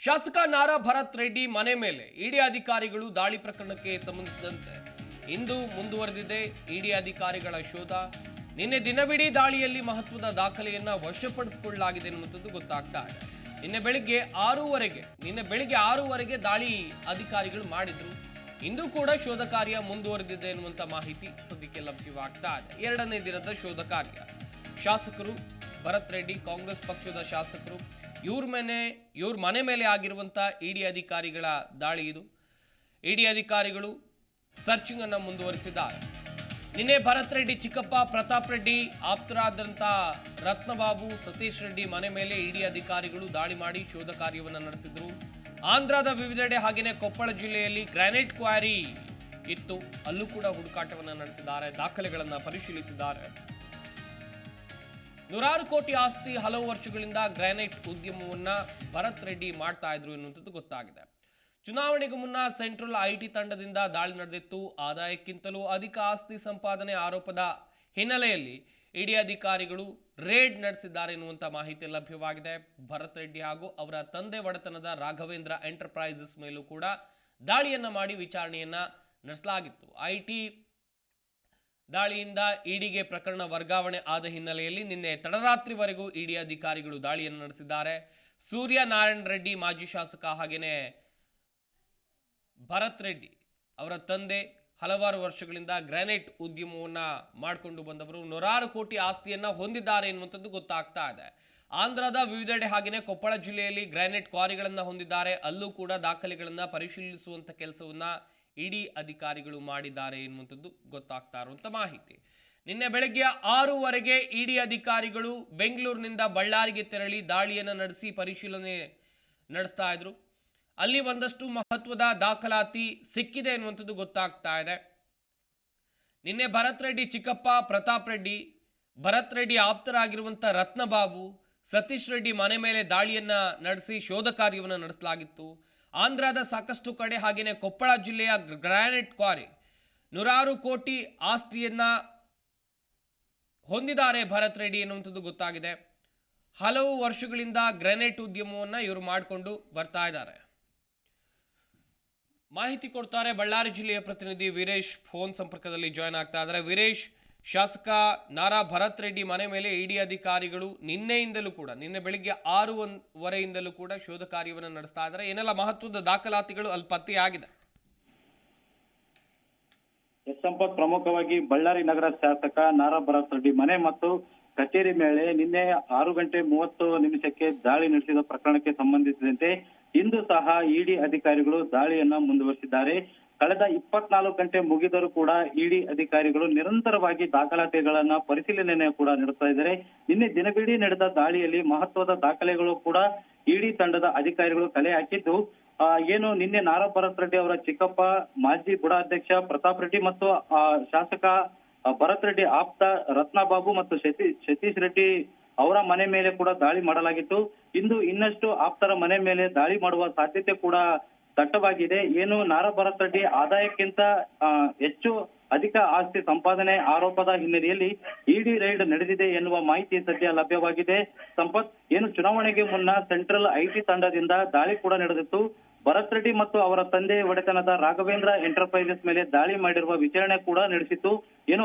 ಶಾಸಕ ನಾರಾ ಭರತ್ ರೆಡ್ಡಿ ಮನೆ ಮೇಲೆ ಇಡಿ ಅಧಿಕಾರಿಗಳು ದಾಳಿ ಪ್ರಕರಣಕ್ಕೆ ಸಂಬಂಧಿಸಿದಂತೆ ಇಂದು ಮುಂದುವರೆದಿದೆ ಇಡಿ ಅಧಿಕಾರಿಗಳ ಶೋಧ. ನಿನ್ನೆ ದಿನವಿಡೀ ದಾಳಿಯಲ್ಲಿ ಮಹತ್ವದ ದಾಖಲೆಯನ್ನ ವಶಪಡಿಸಿಕೊಳ್ಳಲಾಗಿದೆ ಎನ್ನುವಂಥದ್ದು ಗೊತ್ತಾಗ್ತಾ ಇದೆ. ನಿನ್ನೆ ಬೆಳಿಗ್ಗೆ 6ವರೆಗೆ ದಾಳಿ ಅಧಿಕಾರಿಗಳು ಮಾಡಿದ್ರು. ಇಂದು ಕೂಡ ಶೋಧ ಕಾರ್ಯ ಮುಂದುವರೆದಿದೆ ಎನ್ನುವಂತ ಮಾಹಿತಿ ಸದ್ಯಕ್ಕೆ ಲಭ್ಯವಾಗ್ತಾ ಇದೆ. ಎರಡನೇ ದಿನದ ಶೋಧ ಕಾರ್ಯ. ಶಾಸಕರು ಭರತ್ ರೆಡ್ಡಿ, ಕಾಂಗ್ರೆಸ್ ಪಕ್ಷದ ಶಾಸಕರು, ಇವ್ರ ಮನೆ ಮೇಲೆ ಆಗಿರುವಂತ ಇಡಿ ಅಧಿಕಾರಿಗಳ ದಾಳಿ ಇದು. ಇಡಿ ಅಧಿಕಾರಿಗಳು ಸರ್ಚಿಂಗ್ ಅನ್ನು ಮುಂದುವರಿಸಿದ್ದಾರೆ. ನಿನ್ನೆ ಭರತ್ ರೆಡ್ಡಿ ಚಿಕ್ಕಪ್ಪ, ಪ್ರತಾಪ್ ರೆಡ್ಡಿ ಆಪ್ತರಾದಂಥ ರತ್ನಬಾಬು, ಸತೀಶ್ ರೆಡ್ಡಿ ಮನೆ ಮೇಲೆ ಇಡಿ ಅಧಿಕಾರಿಗಳು ದಾಳಿ ಮಾಡಿ ಶೋಧ ಕಾರ್ಯವನ್ನು ನಡೆಸಿದ್ರು. ಆಂಧ್ರದ ವಿವಿಧೆಡೆ ಹಾಗೆಯೇ ಕೊಪ್ಪಳ ಜಿಲ್ಲೆಯಲ್ಲಿ ಗ್ರಾನೈಟ್ ಕ್ವಾರಿ ಇತ್ತು, ಅಲ್ಲೂ ಕೂಡ ಹುಡುಕಾಟವನ್ನು ನಡೆಸಿದ್ದಾರೆ, ದಾಖಲೆಗಳನ್ನು ಪರಿಶೀಲಿಸಿದ್ದಾರೆ. ನೂರಾರು ಕೋಟಿ ಆಸ್ತಿ, ಹಲವು ವರ್ಷಗಳಿಂದ ಗ್ರಾನೈಟ್ ಉದ್ಯಮವನ್ನ ಭರತ್ ರೆಡ್ಡಿ ಮಾಡ್ತಾ ಇದ್ರು ಎನ್ನುವಂಥದ್ದು ಗೊತ್ತಾಗಿದೆ. ಚುನಾವಣೆಗೂ ಮುನ್ನ ಸೆಂಟ್ರಲ್ ಐಟಿ ತಂಡದಿಂದ ದಾಳಿ ನಡೆದಿತ್ತು. ಆದಾಯಕ್ಕಿಂತಲೂ ಅಧಿಕ ಆಸ್ತಿ ಸಂಪಾದನೆ ಆರೋಪದ ಹಿನ್ನೆಲೆಯಲ್ಲಿ ಇಡಿ ಅಧಿಕಾರಿಗಳು ರೇಡ್ ನಡೆಸಿದ್ದಾರೆ ಎನ್ನುವಂಥ ಮಾಹಿತಿ ಲಭ್ಯವಾಗಿದೆ. ಭರತ್ ರೆಡ್ಡಿ ಹಾಗೂ ಅವರ ತಂದೆ ಒಡೆತನದ ರಾಘವೇಂದ್ರ ಎಂಟರ್ಪ್ರೈಸಸ್ ಮೇಲೂ ಕೂಡ ದಾಳಿಯನ್ನ ಮಾಡಿ ವಿಚಾರಣೆಯನ್ನ ನಡೆಸಲಾಗಿತ್ತು. ಐಟಿ ದಾಳಿಯಿಂದ ಇಡಿಗೆ ಪ್ರಕರಣ ವರ್ಗಾವಣೆ ಆದ ಹಿನ್ನೆಲೆಯಲ್ಲಿ ನಿನ್ನೆ ತಡರಾತ್ರಿವರೆಗೂ ಇಡಿ ಅಧಿಕಾರಿಗಳು ದಾಳಿಯನ್ನು ನಡೆಸಿದ್ದಾರೆ. ಸೂರ್ಯ ನಾರಾಯಣ ರೆಡ್ಡಿ ಮಾಜಿ ಶಾಸಕ ಹಾಗೇನೆ ಭರತ್ ರೆಡ್ಡಿ ಅವರ ತಂದೆ ಹಲವಾರು ವರ್ಷಗಳಿಂದ ಗ್ರಾನೈಟ್ ಉದ್ಯಮವನ್ನ ಮಾಡಿಕೊಂಡು ಬಂದವರು, ನೂರಾರು ಕೋಟಿ ಆಸ್ತಿಯನ್ನ ಹೊಂದಿದ್ದಾರೆ ಎನ್ನುವಂಥದ್ದು ಗೊತ್ತಾಗ್ತಾ ಇದೆ. ಆಂಧ್ರದ ವಿವಿಧೆಡೆ ಹಾಗೆಯೇ ಕೊಪ್ಪಳ ಜಿಲ್ಲೆಯಲ್ಲಿ ಗ್ರಾನೈಟ್ ಕ್ವಾರಿಗಳನ್ನ ಹೊಂದಿದ್ದಾರೆ, ಅಲ್ಲೂ ಕೂಡ ದಾಖಲೆಗಳನ್ನ ಪರಿಶೀಲಿಸುವಂತ ಕೆಲಸವನ್ನ ಇಡಿ ಅಧಿಕಾರಿಗಳು ಮಾಡಿದ್ದಾರೆ ಎನ್ನುವಂಥದ್ದು ಗೊತ್ತಾಗ್ತಾ ಇರುವಂತ ಮಾಹಿತಿ. ನಿನ್ನೆ ಬೆಳಗ್ಗೆ 6ವರೆಗೆ ಇಡಿ ಅಧಿಕಾರಿಗಳು ಬೆಂಗಳೂರಿನಿಂದ ಬಳ್ಳಾರಿಗೆ ತೆರಳಿ ದಾಳಿಯನ್ನು ನಡೆಸಿ ಪರಿಶೀಲನೆ ನಡೆಸ್ತಾ ಇದ್ರು. ಅಲ್ಲಿ ಒಂದಷ್ಟು ಮಹತ್ವದ ದಾಖಲಾತಿ ಸಿಕ್ಕಿದೆ ಎನ್ನುವಂಥದ್ದು ಗೊತ್ತಾಗ್ತಾ ಇದೆ. ನಿನ್ನೆ ಭರತ್ ರೆಡ್ಡಿ ಚಿಕ್ಕಪ್ಪ, ಪ್ರತಾಪ್ ರೆಡ್ಡಿ, ಭರತ್ ರೆಡ್ಡಿ ಆಪ್ತರಾಗಿರುವಂಥ ರತ್ನಬಾಬು, ಸತೀಶ್ ರೆಡ್ಡಿ ಮನೆ ಮೇಲೆ ದಾಳಿಯನ್ನ ನಡೆಸಿ ಶೋಧ ಕಾರ್ಯವನ್ನು ನಡೆಸಲಾಗಿತ್ತು. ಆಂಧ್ರದ ಸಾಕಷ್ಟು ಕಡೆ ಹಾಗೆಯೇ ಕೊಪ್ಪಳ ಜಿಲ್ಲೆಯ ಗ್ರಾನೈಟ್ ಕ್ವಾರಿ, ನೂರಾರು ಕೋಟಿ ಆಸ್ತಿಯನ್ನ ಹೊಂದಿದ್ದಾರೆ ಭರತ್ ರೆಡ್ಡಿ ಎನ್ನುವಂಥದ್ದು ಗೊತ್ತಾಗಿದೆ. ಹಲವು ವರ್ಷಗಳಿಂದ ಗ್ರಾನೈಟ್ ಉದ್ಯಮವನ್ನು ಇವರು ಮಾಡಿಕೊಂಡು ಬರ್ತಾ ಇದ್ದಾರೆ. ಮಾಹಿತಿ ಕೊಡ್ತಾರೆ ಬಳ್ಳಾರಿ ಜಿಲ್ಲೆಯ ಪ್ರತಿನಿಧಿ ವೀರೇಶ್, ಫೋನ್ ಸಂಪರ್ಕದಲ್ಲಿ ಜಾಯ್ನ್ ಆಗ್ತಾ ಇದ್ದಾರೆ. ವೀರೇಶ್, ಶಾಸಕ ನಾರಾ ಭರತ್ ರೆಡ್ಡಿ ಮನೆ ಮೇಲೆ ಇಡಿ ಅಧಿಕಾರಿಗಳು ನಿನ್ನೆ ಬೆಳಿಗ್ಗೆ 6ವರೆಯಿಂದಲೂ ಕೂಡ ಶೋಧ ಕಾರ್ಯವನ್ನು ನಡೆಸ್ತಾ ಇದ್ದಾರೆ. ಏನೆಲ್ಲ ಮಹತ್ವದ ದಾಖಲಾತಿಗಳು ಅಲ್ಲಿ ಪತ್ತೆಯಾಗಿದೆ? ಸಂಪತ್, ಪ್ರಮುಖವಾಗಿ ಬಳ್ಳಾರಿ ನಗರ ಶಾಸಕ ನಾರಾ ಭರತ್ ರೆಡ್ಡಿ ಮನೆ ಮತ್ತು ಕಚೇರಿ ಮೇಲೆ ನಿನ್ನೆ 6:30 ದಾಳಿ ನಡೆಸಿದ ಪ್ರಕರಣಕ್ಕೆ ಸಂಬಂಧಿಸಿದಂತೆ ಇಂದು ಸಹ ಇಡಿ ಅಧಿಕಾರಿಗಳು ದಾಳಿಯನ್ನ ಮುಂದುವರಿಸಿದ್ದಾರೆ. ಕಳೆದ 24 ಗಂಟೆ ಮುಗಿದರೂ ಕೂಡ ಇಡಿ ಅಧಿಕಾರಿಗಳು ನಿರಂತರವಾಗಿ ದಾಖಲಾತಿಗಳನ್ನ ಪರಿಶೀಲನೆ ಕೂಡ ನಡೆಸ್ತಾ ಇದ್ದಾರೆ. ನಿನ್ನೆ ದಿನವಿಡೀ ನಡೆದ ದಾಳಿಯಲ್ಲಿ ಮಹತ್ವದ ದಾಖಲೆಗಳು ಕೂಡ ಇಡಿ ತಂಡದ ಅಧಿಕಾರಿಗಳು ಕಲೆ ಹಾಕಿದ್ದು, ಏನು ನಿನ್ನೆ ನಾರಾ ಭರತ್ ರೆಡ್ಡಿ ಅವರ ಚಿಕ್ಕಪ್ಪ, ಮಾಜಿ ಬುಡಾಧ್ಯಕ್ಷ ಪ್ರತಾಪ್ ರೆಡ್ಡಿ ಮತ್ತು ಶಾಸಕ ಭರತ್ ರೆಡ್ಡಿ ಆಪ್ತ ರತ್ನಬಾಬು ಮತ್ತು ಸತೀಶ್ ರೆಡ್ಡಿ ಅವರ ಮನೆ ಮೇಲೆ ಕೂಡ ದಾಳಿ ಮಾಡಲಾಗಿತ್ತು. ಇಂದು ಇನ್ನಷ್ಟು ಆಪ್ತರ ಮನೆ ಮೇಲೆ ದಾಳಿ ಮಾಡುವ ಸಾಧ್ಯತೆ ಕೂಡ ದಟ್ಟವಾಗಿದೆ. ಏನು ನಾರಾ ಭರತ್ ರೆಡ್ಡಿ ಆದಾಯಕ್ಕಿಂತ ಹೆಚ್ಚು ಅಧಿಕ ಆಸ್ತಿ ಸಂಪಾದನೆ ಆರೋಪದ ಹಿನ್ನೆಲೆಯಲ್ಲಿ ಇಡಿ ರೈಡ್ ನಡೆದಿದೆ ಎನ್ನುವ ಮಾಹಿತಿ ಸದ್ಯ ಲಭ್ಯವಾಗಿದೆ. ಸಂಪತ್, ಏನು ಚುನಾವಣೆಗೆ ಮುನ್ನ ಸೆಂಟ್ರಲ್ ಐಟಿ ತಂಡದಿಂದ ದಾಳಿ ಕೂಡ ನಡೆದಿತ್ತು. ಭರತ್ ರೆಡ್ಡಿ ಮತ್ತು ಅವರ ತಂದೆ ಒಡೆತನದ ರಾಘವೇಂದ್ರ ಎಂಟರ್ಪ್ರೈಸಸ್ ಮೇಲೆ ದಾಳಿ ಮಾಡಿರುವ ವಿಚಾರಣೆ ಕೂಡ ನಡೆಸಿತ್ತು. ಏನು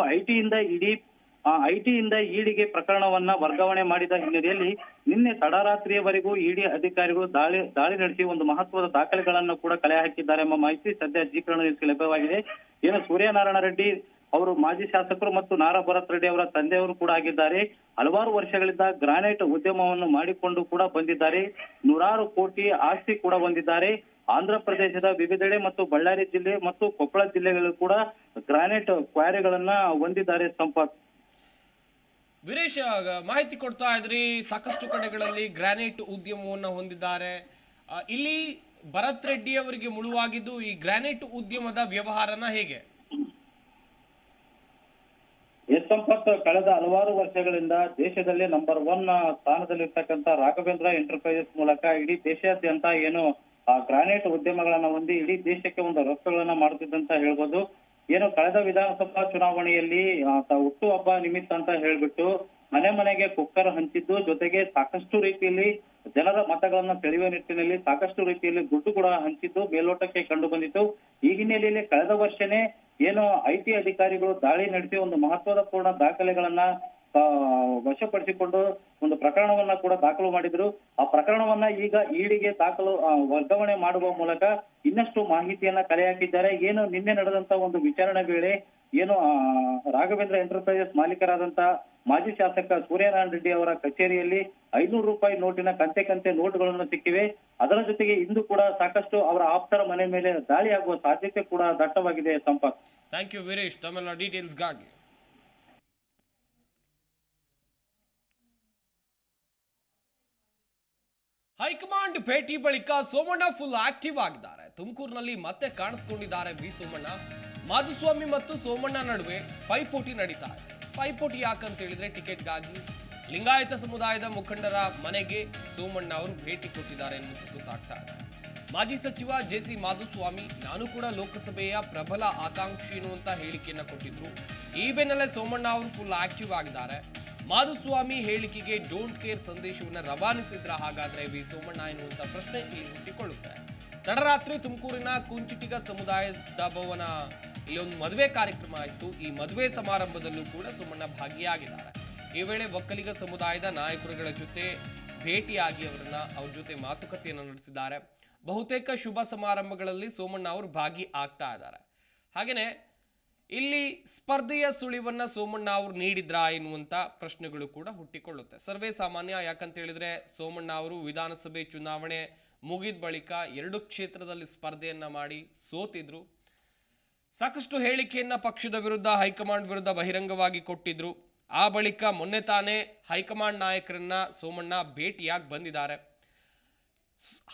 ಐಟಿಯಿಂದ ಇಡಿಗೆ ಪ್ರಕರಣವನ್ನ ವರ್ಗಾವಣೆ ಮಾಡಿದ ಹಿನ್ನೆಲೆಯಲ್ಲಿ ನಿನ್ನೆ ತಡರಾತ್ರಿಯವರೆಗೂ ಇಡಿ ಅಧಿಕಾರಿಗಳು ದಾಳಿ ನಡೆಸಿ ಒಂದು ಮಹತ್ವದ ದಾಖಲೆಗಳನ್ನು ಕೂಡ ಕಲೆ ಹಾಕಿದ್ದಾರೆ ಎಂಬ ಮಾಹಿತಿ ಸದ್ಯ ಲಭ್ಯವಾಗಿದೆ. ಏನು ಸೂರ್ಯನಾರಾಯಣ ರೆಡ್ಡಿ ಅವರು ಮಾಜಿ ಶಾಸಕರು ಮತ್ತು ನಾರಾ ಭರತ್ ರೆಡ್ಡಿ ಅವರ ತಂದೆಯವರು ಕೂಡ ಆಗಿದ್ದಾರೆ. ಹಲವಾರು ವರ್ಷಗಳಿಂದ ಗ್ರಾನೈಟ್ ಉದ್ಯಮವನ್ನು ಮಾಡಿಕೊಂಡು ಕೂಡ ಬಂದಿದ್ದಾರೆ. ನೂರಾರು ಕೋಟಿ ಆಸ್ತಿ ಕೂಡ ಹೊಂದಿದ್ದಾರೆ. ಆಂಧ್ರ ಪ್ರದೇಶದ ವಿವಿಧೆಡೆ ಮತ್ತು ಬಳ್ಳಾರಿ ಜಿಲ್ಲೆ ಮತ್ತು ಕೊಪ್ಪಳ ಜಿಲ್ಲೆಗಳು ಕೂಡ ಗ್ರಾನೈಟ್ ಕ್ವಾರಿಗಳನ್ನ ಹೊಂದಿದ್ದಾರೆ. ಸಂಪತ್, ವೀರೇಶ್, ಮಾಹಿತಿ ಕೊಡ್ತಾ ಇದ್ರಿ, ಸಾಕಷ್ಟು ಕಡೆಗಳಲ್ಲಿ ಗ್ರಾನೈಟ್ ಉದ್ಯಮವನ್ನು ಹೊಂದಿದ್ದಾರೆ. ಇಲ್ಲಿ ಭರತ್ ರೆಡ್ಡಿ ಅವರಿಗೆ ಮುಳುವಾಗಿದ್ದು ಈ ಗ್ರಾನೈಟ್ ಉದ್ಯಮದ ವ್ಯವಹಾರನ ಹೇಗೆ? ಸಂಪತ್, ಕಳೆದ ಹಲವಾರು ವರ್ಷಗಳಿಂದ ದೇಶದಲ್ಲೇ ನಂಬರ್ 1 ಸ್ಥಾನದಲ್ಲಿರ್ತಕ್ಕಂಥ ರಾಘವೇಂದ್ರ ಎಂಟರ್ಪ್ರೈಸಸ್ ಮೂಲಕ ಇಡೀ ದೇಶಾದ್ಯಂತ ಏನು ಗ್ರಾನೈಟ್ ಉದ್ಯಮಗಳನ್ನ ಹೊಂದಿ ಇಡೀ ದೇಶಕ್ಕೆ ಒಂದು ರಫ್ತುಗಳನ್ನ ಮಾಡುತ್ತಿದ್ದಂತ ಹೇಳ್ಬೋದು. ಏನು ಕಳೆದ ವಿಧಾನಸಭಾ ಚುನಾವಣೆಯಲ್ಲಿ ಹುಟ್ಟುಹಬ್ಬ ನಿಮಿತ್ತ ಅಂತ ಹೇಳ್ಬಿಟ್ಟು ಮನೆ ಮನೆಗೆ ಕುಕ್ಕರ್ ಹಂಚಿದ್ದು, ಜೊತೆಗೆ ಸಾಕಷ್ಟು ರೀತಿಯಲ್ಲಿ ಜನರ ಮತಗಳನ್ನ ಸೆಳೆಯುವ ನಿಟ್ಟಿನಲ್ಲಿ ಸಾಕಷ್ಟು ರೀತಿಯಲ್ಲಿ ದುಡ್ಡು ಕೂಡ ಹಂಚಿದ್ದು ಮೇಲ್ನೋಟಕ್ಕೆ ಕಂಡು ಬಂದಿತ್ತು. ಈ ಹಿನ್ನೆಲೆಯಲ್ಲಿ ಕಳೆದ ವರ್ಷನೇ ಏನು ಐಟಿ ಅಧಿಕಾರಿಗಳು ದಾಳಿ ನಡೆಸಿ ಒಂದು ಮಹತ್ವದ ಪೂರ್ಣ ದಾಖಲೆಗಳನ್ನ ವಶಪಡಿಸಿಕೊಂಡು ಒಂದು ಪ್ರಕರಣವನ್ನ ಕೂಡ ದಾಖಲು ಮಾಡಿದ್ರು. ಆ ಪ್ರಕರಣವನ್ನ ಈಗ ಈಡಿಗೆ ವರ್ಗಾವಣೆ ಮಾಡುವ ಮೂಲಕ ಇನ್ನಷ್ಟು ಮಾಹಿತಿಯನ್ನ ಕಲೆ ಹಾಕಿದ್ದಾರೆ. ಏನು ನಿನ್ನೆ ನಡೆದಂತ ಒಂದು ವಿಚಾರಣೆ ವೇಳೆ ಏನು ರಾಘವೇಂದ್ರ ಎಂಟರ್ಪ್ರೈಸಸ್ ಮಾಲೀಕರಾದಂತ ಮಾಜಿ ಶಾಸಕ ಸೂರ್ಯನಾರಾಯಣ ರೆಡ್ಡಿ ಅವರ ಕಚೇರಿಯಲ್ಲಿ 500 ರೂಪಾಯಿ ನೋಟಿನ ಕಂತೆ ನೋಟುಗಳನ್ನು ಸಿಕ್ಕಿವೆ. ಅದರ ಜೊತೆಗೆ ಇಂದು ಕೂಡ ಸಾಕಷ್ಟು ಅವರ ಆಪ್ತರ ಮನೆ ಮೇಲೆ ದಾಳಿ ಆಗುವ ಸಾಧ್ಯತೆ ಕೂಡ ದಟ್ಟವಾಗಿದೆ. ಸಂಪತ್, ಥ್ಯಾಂಕ್ ಯು ವೀರೇಶ್ ತಮ್ಮೆಲ್ಲ ಡೀಟೇಲ್ಸ್ಗಾಗಿ. ಹೈಕಮಾಂಡ್ ಭೇಟಿ ಬಳಿಕ ಸೋಮಣ್ಣ ಫುಲ್ ಆಕ್ಟಿವ್ ಆಗಿದ್ದಾರೆ. ತುಮಕೂರಿನಲ್ಲಿ ಮತ್ತೆ ಕಾಣಿಸ್ಕೊಂಡಿದ್ದಾರೆ ವಿ ಸೋಮಣ್ಣ. ಮಾಧುಸ್ವಾಮಿ ಮತ್ತು ಸೋಮಣ್ಣ ನಡುವೆ ಪೈಪೋಟಿ ನಡೀತಾ ಇದೆ. ಪೈಪೋಟಿ ಯಾಕಂತ ಹೇಳಿದ್ರೆ ಟಿಕೆಟ್ಗಾಗಿ ಲಿಂಗಾಯತ ಸಮುದಾಯದ ಮುಖಂಡರ ಮನೆಗೆ ಸೋಮಣ್ಣ ಅವರು ಭೇಟಿ ಕೊಟ್ಟಿದ್ದಾರೆ ಎನ್ನುವುದು ಗೊತ್ತಾಗ್ತಾ ಇದೆ. ಮಾಜಿ ಸಚಿವ ಜೆಸಿ ಮಾಧುಸ್ವಾಮಿ ನಾನು ಕೂಡ ಲೋಕಸಭೆಯ ಪ್ರಬಲ ಆಕಾಂಕ್ಷಿ ಎನ್ನುವಂತ ಹೇಳಿಕೆಯನ್ನ ಕೊಟ್ಟಿದ್ರು. ಈ ಬೆನ್ನಲ್ಲೇ ಸೋಮಣ್ಣ ಅವರು ಫುಲ್ ಆಕ್ಟಿವ್ ಆಗಿದ್ದಾರೆ. ಮಾಧುಸ್ವಾಮಿ ಹೇಳಿಕೆಗೆ ಡೋಂಟ್ ಕೇರ್ ಸಂದೇಶವನ್ನು ರವಾನಿಸಿದ್ರ ಹಾಗಾದ್ರೆ ವಿ ಸೋಮಣ್ಣ ಎನ್ನುವಂತ ಪ್ರಶ್ನೆ ಇಲ್ಲಿ ಹುಟ್ಟಿಕೊಳ್ಳುತ್ತೆ. ತಡರಾತ್ರಿ ತುಮಕೂರಿನ ಕುಂಚಿಟಿಗ ಸಮುದಾಯದ ಭವನ ಇಲ್ಲಿ ಒಂದು ಮದುವೆ ಕಾರ್ಯಕ್ರಮ ಆಯಿತು. ಈ ಮದುವೆ ಸಮಾರಂಭದಲ್ಲೂ ಕೂಡ ಸೋಮಣ್ಣ ಭಾಗಿಯಾಗಿದ್ದಾರೆ. ಈ ವೇಳೆ ಒಕ್ಕಲಿಗ ಸಮುದಾಯದ ನಾಯಕರುಗಳ ಜೊತೆ ಭೇಟಿಯಾಗಿ ಅವ್ರ ಜೊತೆ ಮಾತುಕತೆಯನ್ನು ನಡೆಸಿದ್ದಾರೆ. ಬಹುತೇಕ ಶುಭ ಸಮಾರಂಭಗಳಲ್ಲಿ ಸೋಮಣ್ಣ ಅವರು ಭಾಗಿ ಆಗ್ತಾ ಇದ್ದಾರೆ. ಹಾಗೇನೆ ಇಲ್ಲಿ ಸ್ಪರ್ಧೆಯ ಸುಳಿವನ್ನ ಸೋಮಣ್ಣ ಅವರು ನೀಡಿದ್ರಾ ಎನ್ನುವಂತ ಪ್ರಶ್ನೆಗಳು ಕೂಡ ಹುಟ್ಟಿಕೊಳ್ಳುತ್ತೆ. ಸರ್ವೇ ಸಾಮಾನ್ಯ. ಯಾಕಂತ ಹೇಳಿದ್ರೆ ಸೋಮಣ್ಣ ಅವರು ವಿಧಾನಸಭೆ ಚುನಾವಣೆ ಮುಗಿದ ಬಳಿಕ 2 ಕ್ಷೇತ್ರದಲ್ಲಿ ಸ್ಪರ್ಧೆಯನ್ನ ಮಾಡಿ ಸೋತಿದ್ರು. ಸಾಕಷ್ಟು ಹೇಳಿಕೆಯನ್ನ ಪಕ್ಷದ ವಿರುದ್ಧ ಹೈಕಮಾಂಡ್ ವಿರುದ್ಧ ಬಹಿರಂಗವಾಗಿ ಕೊಟ್ಟಿದ್ರು. ಆ ಬಳಿಕ ಮೊನ್ನೆ ತಾನೇ ಹೈಕಮಾಂಡ್ ನಾಯಕರನ್ನ ಸೋಮಣ್ಣ ಭೇಟಿಯಾಗಿ ಬಂದಿದ್ದಾರೆ.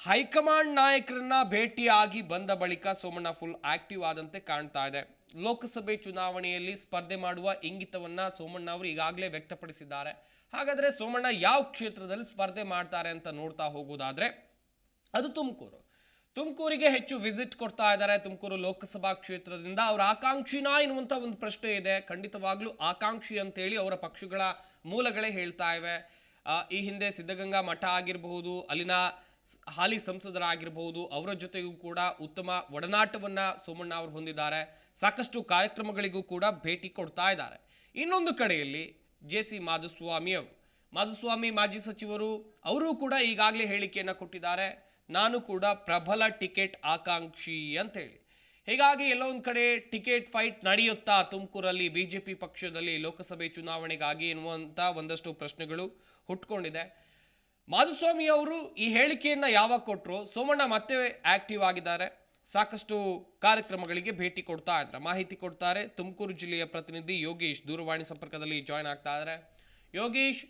ಹೈಕಮಾಂಡ್ ನಾಯಕರನ್ನ ಭೇಟಿಯಾಗಿ ಬಂದ ಬಳಿಕ ಸೋಮಣ್ಣ ಫುಲ್ ಆಕ್ಟಿವ್ ಆದಂತೆ ಕಾಣ್ತಾ ಇದೆ. ಲೋಕಸಭೆ ಚುನಾವಣೆಯಲ್ಲಿ ಸ್ಪರ್ಧೆ ಮಾಡುವ ಇಂಗಿತವನ್ನ ಸೋಮಣ್ಣ ಅವರು ಈಗಾಗಲೇ ವ್ಯಕ್ತಪಡಿಸಿದ್ದಾರೆ. ಹಾಗಾದ್ರೆ ಸೋಮಣ್ಣ ಯಾವ ಕ್ಷೇತ್ರದಲ್ಲಿ ಸ್ಪರ್ಧೆ ಮಾಡ್ತಾರೆ ಅಂತ ನೋಡ್ತಾ ಹೋಗೋದಾದ್ರೆ ಅದು ತುಮಕೂರಿಗೆ ಹೆಚ್ಚು ವಿಸಿಟ್ ಕೊಡ್ತಾ ಇದ್ದಾರೆ. ತುಮಕೂರು ಲೋಕಸಭಾ ಕ್ಷೇತ್ರದಿಂದ ಅವರ ಆಕಾಂಕ್ಷಿನಾ ಎನ್ನುವಂತ ಒಂದು ಪ್ರಶ್ನೆ ಇದೆ. ಖಂಡಿತವಾಗ್ಲೂ ಆಕಾಂಕ್ಷಿ ಅಂತೇಳಿ ಅವರ ಪಕ್ಷಗಳ ಮೂಲಗಳೇ ಹೇಳ್ತಾ ಇವೆ. ಈ ಹಿಂದೆ ಸಿದ್ಧಗಂಗಾ ಮಠ ಆಗಿರಬಹುದು, ಅಲ್ಲಿನ ಹಾಲಿ ಸಂಸದರಾಗಿರಬಹುದು, ಅವರ ಜೊತೆಗೂ ಕೂಡ ಉತ್ತಮ ಒಡನಾಟವನ್ನ ಸೋಮಣ್ಣ ಅವರು ಹೊಂದಿದ್ದಾರೆ. ಸಾಕಷ್ಟು ಕಾರ್ಯಕ್ರಮಗಳಿಗೂ ಕೂಡ ಭೇಟಿ ಕೊಡ್ತಾ ಇದ್ದಾರೆ. ಇನ್ನೊಂದು ಕಡೆಯಲ್ಲಿ ಜೆಸಿ ಮಾಧುಸ್ವಾಮಿ ಮಾಜಿ ಸಚಿವರು ಅವರು ಕೂಡ ಈಗಾಗಲೇ ಹೇಳಿಕೆಯನ್ನ ಕೊಟ್ಟಿದ್ದಾರೆ. ನಾನು ಕೂಡ ಪ್ರಬಲ ಟಿಕೆಟ್ ಆಕಾಂಕ್ಷಿ ಅಂತೇಳಿ. ಹೀಗಾಗಿ ಎಲ್ಲೋ ಒಂದು ಕಡೆ ಟಿಕೆಟ್ ಫೈಟ್ ನಡೆಯುತ್ತಾ ತುಮಕೂರಲ್ಲಿ ಬಿಜೆಪಿ ಪಕ್ಷದಲ್ಲಿ ಲೋಕಸಭೆ ಚುನಾವಣೆಗಾಗಿ ಎನ್ನುವಂತ ಒಂದಷ್ಟು ಪ್ರಶ್ನೆಗಳು ಹುಟ್ಕೊಂಡಿದೆ. ಮಾಧುಸ್ವಾಮಿ ಅವರು ಈ ಹೇಳಿಕೆಯನ್ನ ಯಾವಾಗ ಕೊಟ್ಟರು, ಸೋಮಣ್ಣ ಮತ್ತೆ ಆಕ್ಟಿವ್ ಆಗಿದ್ದಾರೆ. ಸಾಕಷ್ಟು ಕಾರ್ಯಕ್ರಮಗಳಿಗೆ ಭೇಟಿ ಕೊಡ್ತಾ ಇದ್ದಾರೆ, ಮಾಹಿತಿ ಕೊಡ್ತಾರೆ. ತುಮಕೂರು ಜಿಲ್ಲೆಯ ಪ್ರತಿನಿಧಿ ಯೋಗೇಶ್ ದೂರವಾಣಿ ಸಂಪರ್ಕದಲ್ಲಿ ಜಾಯ್ನ್ ಆಗ್ತಾ ಇದ್ದಾರೆ. ಯೋಗೇಶ್,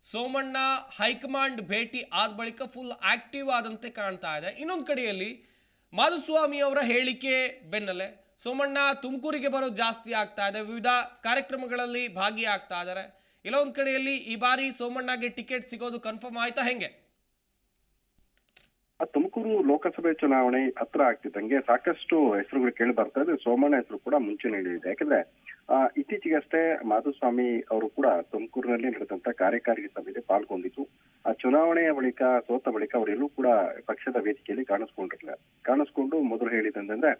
ಸೋಮಣ್ಣ ಹೈಕಮಾಂಡ್ ಭೇಟಿ ಆದ ಬಳಿಕ ಫುಲ್ ಆಕ್ಟಿವ್ ಆದಂತೆ ಕಾಣ್ತಾ ಇದೆ. ಇನ್ನೊಂದು ಕಡೆಯಲ್ಲಿ ಮಾಧುಸ್ವಾಮಿ ಅವರ ಹೇಳಿಕೆ ಬೆನ್ನಲ್ಲೇ ಸೋಮಣ್ಣ ತುಮಕೂರಿಗೆ ಬರೋದು ಜಾಸ್ತಿ ಆಗ್ತಾ ಇದೆ. ವಿವಿಧ ಕಾರ್ಯಕ್ರಮಗಳಲ್ಲಿ ಭಾಗಿಯಾಗ್ತಾ ಇದ್ದಾರೆ. ಇಲ್ಲ ಒಂದ್ ಕಡೆಯಲ್ಲಿ ಈ ಬಾರಿ ಸೋಮಣ್ಣಗೆ ಟಿಕೆಟ್ ಸಿಗೋದು ಕನ್ಫರ್ಮ್ ಆಯ್ತಾ ಹೆಂಗೆ? ತುಮಕೂರು ಲೋಕಸಭೆ ಚುನಾವಣೆ ಹತ್ರ ಆಗ್ತಿದ್ದಂಗೆ ಸಾಕಷ್ಟು ಹೆಸರುಗಳು ಕೇಳಿ ಬರ್ತಾ ಇದೆ. ಸೋಮಣ್ಣ ಹೆಸರು ಕೂಡ ಮುಂಚೂಣಿಯಲ್ಲಿದೆ. ಯಾಕಂದ್ರೆ ಇತ್ತೀಚೆಗಷ್ಟೇ ಮಾಧುಸ್ವಾಮಿ ಅವರು ಕೂಡ ತುಮಕೂರಿನಲ್ಲಿ ನಡೆದಂತ ಕಾರ್ಯಕಾರಿ ಸಭೆಯಲ್ಲಿ ಪಾಲ್ಗೊಂಡಿದ್ದು, ಆ ಚುನಾವಣೆಯ ಬಳಿಕ ಸೋತ ಬಳಿಕ ಅವರೆಲ್ಲೂ ಕೂಡ ಪಕ್ಷದ ವೇದಿಕೆಯಲ್ಲಿ ಕಾಣಿಸ್ಕೊಂಡು ಮೊದಲು ಹೇಳಿದಂದ್ರೆ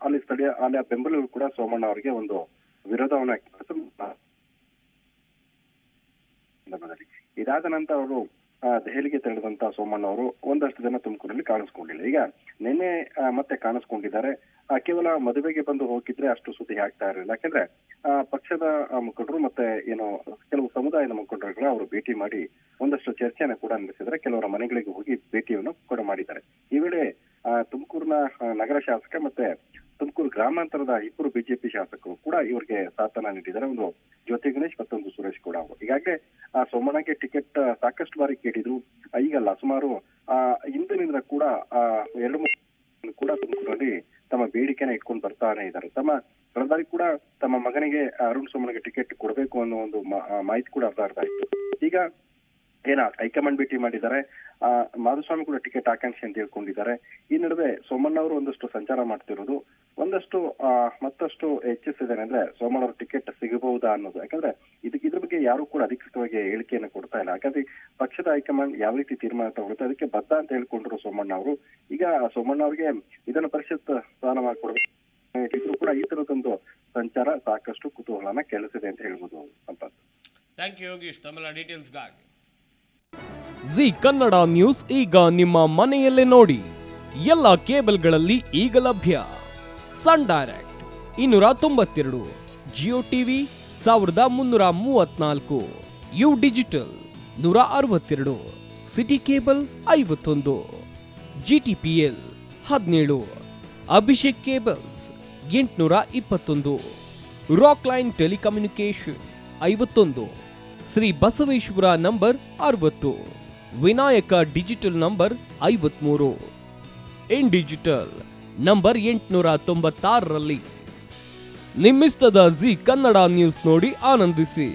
ಅಲ್ಲಿ ಬೆಂಬಲಿಗರು ಕೂಡ ಸೋಮಣ್ಣ ಅವರಿಗೆ ಒಂದು ವಿರೋಧವನ್ನ ಇದಾದ ನಂತರ ಅವರು ದೆಹಲಿಗೆ ತೆರಳಿದಂತ ಸೋಮಣ್ಣ ಅವರು ಒಂದಷ್ಟು ದಿನ ತುಮಕೂರಲ್ಲಿ ಕಾಣಿಸ್ಕೊಂಡಿಲ್ಲ. ಈಗ ನಿನ್ನೆ ಮತ್ತೆ ಕಾಣಿಸ್ಕೊಂಡಿದ್ದಾರೆ. ಕೇವಲ ಮದುವೆಗೆ ಬಂದು ಹೋಗಿದ್ರೆ ಅಷ್ಟು ಸುದ್ದಿ ಆಗ್ತಾ ಇರಲಿಲ್ಲ. ಯಾಕಂದ್ರೆ ಪಕ್ಷದ ಮುಖಂಡರು ಮತ್ತೆ ಏನು ಕೆಲವು ಸಮುದಾಯದ ಮುಖಂಡರುಗಳ ಅವರು ಭೇಟಿ ಮಾಡಿ ಒಂದಷ್ಟು ಚರ್ಚೆಯನ್ನು ಕೂಡ ನಡೆಸಿದ್ರೆ, ಕೆಲವರ ಮನೆಗಳಿಗೆ ಹೋಗಿ ಭೇಟಿಯನ್ನು ಕೂಡ ಮಾಡಿದ್ದಾರೆ. ಈ ವೇಳೆ ತುಮಕೂರಿನ ನಗರ ಶಾಸಕ ಮತ್ತೆ ತುಮಕೂರು ಗ್ರಾಮಾಂತರದ ಇಬ್ಬರು ಬಿಜೆಪಿ ಶಾಸಕರು ಕೂಡ ಇವರಿಗೆ ಸಾಥನ್ನ ನೀಡಿದ್ದಾರೆ. ಒಂದು ಜ್ಯೋತಿ ಗಣೇಶ್ ಮತ್ತೊಂದು ಸುರೇಶ್ ಕೂಡ. ಈಗಾಗಲೇ ಸೋಮಣ್ಣಗೆ ಟಿಕೆಟ್ ಸಾಕಷ್ಟು ಬಾರಿ ಕೇಳಿದ್ರು. ಈಗಲ್ಲ, ಸುಮಾರು ಹಿಂದಿನಿಂದ ಕೂಡ 2-3 ಕೂಡ ತುಮಕೂರಲ್ಲಿ ತಮ್ಮ ಬೇಡಿಕೆನ ಇಟ್ಕೊಂಡು ಬರ್ತಾನೆ ಇದ್ದಾರೆ. ಕಳೆದ ಬಾರಿ ಕೂಡ ತಮ್ಮ ಮಗನಿಗೆ ಅರುಣ್ ಸೋಮಣ್ಣಗೆ ಟಿಕೆಟ್ ಕೊಡಬೇಕು ಅನ್ನೋ ಒಂದು ಮಾಹಿತಿ ಕೂಡ ಹರಿದಾಡ್ತಾ ಇತ್ತು. ಈಗ ಹೈಕಮಾಂಡ್ ಭೇಟಿ ಮಾಡಿದ್ದಾರೆ. ಮಾಧುಸ್ವಾಮಿ ಕೂಡ ಟಿಕೆಟ್ ಆಕಾಂಕ್ಷಿ ಅಂತ ಹೇಳ್ಕೊಂಡಿದ್ದಾರೆ. ಈ ನಡುವೆ ಸೋಮಣ್ಣ ಅವರು ಒಂದಷ್ಟು ಸಂಚಾರ ಮಾಡ್ತಿರೋದು ಒಂದಷ್ಟು ಮತ್ತಷ್ಟು ಹೆಚ್ಚಿಸಿದ್ದಾರೆ. ಅಂದ್ರೆ ಸೋಮಣ್ಣ ಅವರು ಟಿಕೆಟ್ ಸಿಗಬಹುದಾ ಅನ್ನೋದು. ಯಾಕಂದ್ರೆ ಇದ್ರ ಬಗ್ಗೆ ಯಾರು ಕೂಡ ಅಧಿಕೃತವಾಗಿ ಹೇಳಿಕೆಯನ್ನು ಕೊಡ್ತಾ ಇಲ್ಲ. ಹಾಗಾಗಿ ಪಕ್ಷದ ಹೈಕಮಾಂಡ್ ಯಾವ ರೀತಿ ತೀರ್ಮಾನ ತಗೊಳುತ್ತೆ ಅದಕ್ಕೆ ಬದ್ಧ ಅಂತ ಹೇಳ್ಕೊಂಡ್ರು ಸೋಮಣ್ಣ ಅವರು. ಈಗ ಸೋಮಣ್ಣ ಅವರಿಗೆ ವಿಧಾನ ಪರಿಷತ್ ಸ್ಥಾನ ಮಾಡಿಕೊಡ್ಬೇಕು ಇದ್ರು ಕೂಡ ಈ ತರದೊಂದು ಸಂಚಾರ ಸಾಕಷ್ಟು ಕುತೂಹಲನ ಕೆಳಿಸಿದೆ ಅಂತ ಹೇಳ್ಬೋದು. ಸಂಪತ್, ಥ್ಯಾಂಕ್ ಯು ಯೋಗೀಶ್ ತಮ್ಮೆಲ್ಲ ಡೀಟೇಲ್ಸ್ಗಾಗಿ. ಜಿ ಕನ್ನಡ ನ್ಯೂಸ್ ಈಗ ನಿಮ್ಮ ಮನೆಯಲ್ಲೇ ನೋಡಿ. ಎಲ್ಲ ಕೇಬಲ್ಗಳಲ್ಲಿ ಈಗ ಲಭ್ಯ. Sun Direct 292, Jio TV 1334, U digital 162, city cable 51, GTPL 17, Abhishek cables 821, rock line telecommunication 51, Shri Basaveshwara number 60, Vinayaka digital number 53, in digital number 896ರಲ್ಲಿ. ನಿಮ್ಮಿಸ್ತದ ಜಿ ಕನ್ನಡ ನ್ಯೂಸ್ ನೋಡಿ ಆನಂದಿಸಿ.